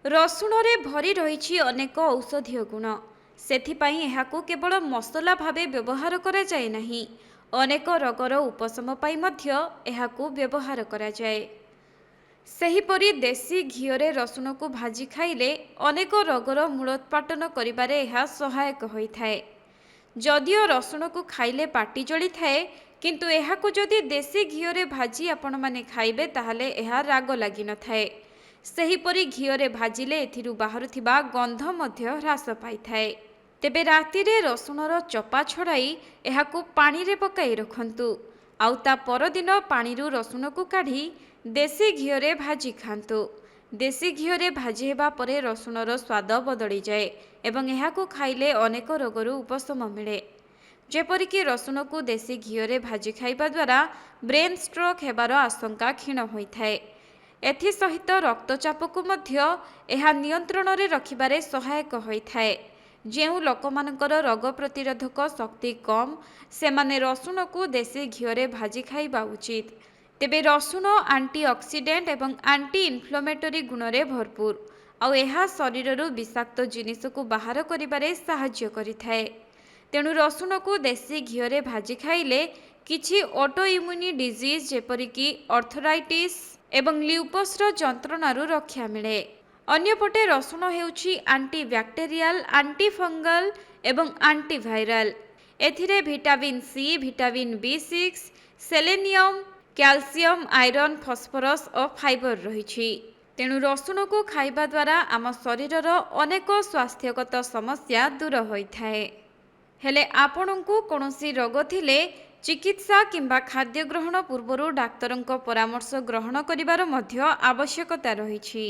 ରସୁଣରେ ଭରି ରହିଛି ଅନେକ ଔଷଧୀୟ ଗୁଣ। ସେଥିପାଇଁ ଏହାକୁ କେବଳ ମସଲା ଭାବେ ବ୍ୟବହାର କରାଯାଏ ନାହିଁ, ଅନେକ ରୋଗର ଉପଶମ ପାଇଁ ମଧ୍ୟ ଏହାକୁ ବ୍ୟବହାର କରାଯାଏ। ସେହିପରି ଦେଶୀ ଘିଅରେ ରସୁଣକୁ ଭାଜି ଖାଇଲେ ଅନେକ ରୋଗର ମୂଳୋତ୍ପାଟନ କରିବାରେ ଏହା ସହାୟକ ହୋଇଥାଏ। ଯଦିଓ ରସୁଣକୁ ଖାଇଲେ ପାଟି ଜଳିଥାଏ, କିନ୍ତୁ ଏହାକୁ ଯଦି ଦେଶୀ ଘିଅରେ ଭାଜି ଆପଣମାନେ ଖାଇବେ ତାହେଲେ ଏହା ରାଗ ଲାଗିନଥାଏ। ସେହିପରି ଘିଅରେ ଭାଜିଲେ ଏଥିରୁ ବାହାରୁଥିବା ଗନ୍ଧ ମଧ୍ୟ ହ୍ରାସ ପାଇଥାଏ। ତେବେ ରାତିରେ ରସୁଣର ଚୋପା ଛଡ଼ାଇ ଏହାକୁ ପାଣିରେ ପକାଇ ରଖନ୍ତୁ, ଆଉ ତା ପରଦିନ ପାଣିରୁ ରସୁଣକୁ କାଢ଼ି ଦେଶୀ ଘିଅରେ ଭାଜି ଖାଆନ୍ତୁ। ଦେଶୀ ଘିଅରେ ଭାଜି ହେବା ପରେ ରସୁଣର ସ୍ୱାଦ ବଦଳିଯାଏ ଏବଂ ଏହାକୁ ଖାଇଲେ ଅନେକ ରୋଗରୁ ଉପଶମ ମିଳେ। ଯେପରିକି ରସୁଣକୁ ଦେଶୀ ଘିଅରେ ଭାଜି ଖାଇବା ଦ୍ୱାରା ବ୍ରେନ୍ ଷ୍ଟ୍ରୋକ୍ ହେବାର ଆଶଙ୍କା କ୍ଷୀଣ ହୋଇଥାଏ। ଏଥିସହିତ ରକ୍ତଚାପକୁ ମଧ୍ୟ ଏହା ନିୟନ୍ତ୍ରଣରେ ରଖିବାରେ ସହାୟକ ହୋଇଥାଏ। ଯେଉଁ ଲୋକମାନଙ୍କର ରୋଗ ପ୍ରତିରୋଧକ ଶକ୍ତି କମ୍, ସେମାନେ ରସୁଣକୁ ଦେଶୀ ଘିଅରେ ଭାଜି ଖାଇବା ଉଚିତ। ତେବେ ରସୁଣ ଆଣ୍ଟିଅକ୍ସିଡେଣ୍ଟ ଏବଂ ଆଣ୍ଟି ଇନଫ୍ଲାମେଟରି ଗୁଣରେ ଭରପୁର, ଆଉ ଏହା ଶରୀରରୁ ବିଷାକ୍ତ ଜିନିଷକୁ ବାହାର କରିବାରେ ସାହାଯ୍ୟ କରିଥାଏ। ତେଣୁ ରସୁଣକୁ ଦେଶୀ ଘିଅରେ ଭାଜି ଖାଇଲେ କିଛି ଅଟୋଇମ୍ୟୁନି ଡିଜିଜ୍ ଯେପରିକି ଅର୍ଥରାଇଟିସ୍ ଏବଂ ଲ୍ୟୁପସର ଯନ୍ତ୍ରଣାରୁ ରକ୍ଷା ମିଳେ। ଅନ୍ୟପଟେ ରସୁଣ ହେଉଛି ଆଣ୍ଟିବ୍ୟାକ୍ଟେରିଆଲ, ଆଣ୍ଟିଫଙ୍ଗଲ ଏବଂ ଆଣ୍ଟିଭାଇରାଲ। ଏଥିରେ vitamin C, vitamin B6, selenium, calcium, iron, phosphorus ଓ ଫାଇବର ରହିଛି। ତେଣୁ ରସୁଣକୁ ଖାଇବା ଦ୍ୱାରା ଆମ ଶରୀରର ଅନେକ ସ୍ୱାସ୍ଥ୍ୟଗତ ସମସ୍ୟା ଦୂର ହୋଇଥାଏ। ହେଲେ ଆପଣଙ୍କୁ କୌଣସି ରୋଗ ଥିଲେ ଚିକିତ୍ସା କିମ୍ବା ଖାଦ୍ୟ ଗ୍ରହଣ ପୂର୍ବରୁ ଡାକ୍ତରଙ୍କ ପରାମର୍ଶ ଗ୍ରହଣ କରିବାର ମଧ୍ୟ ଆବଶ୍ୟକତା ରହିଛି।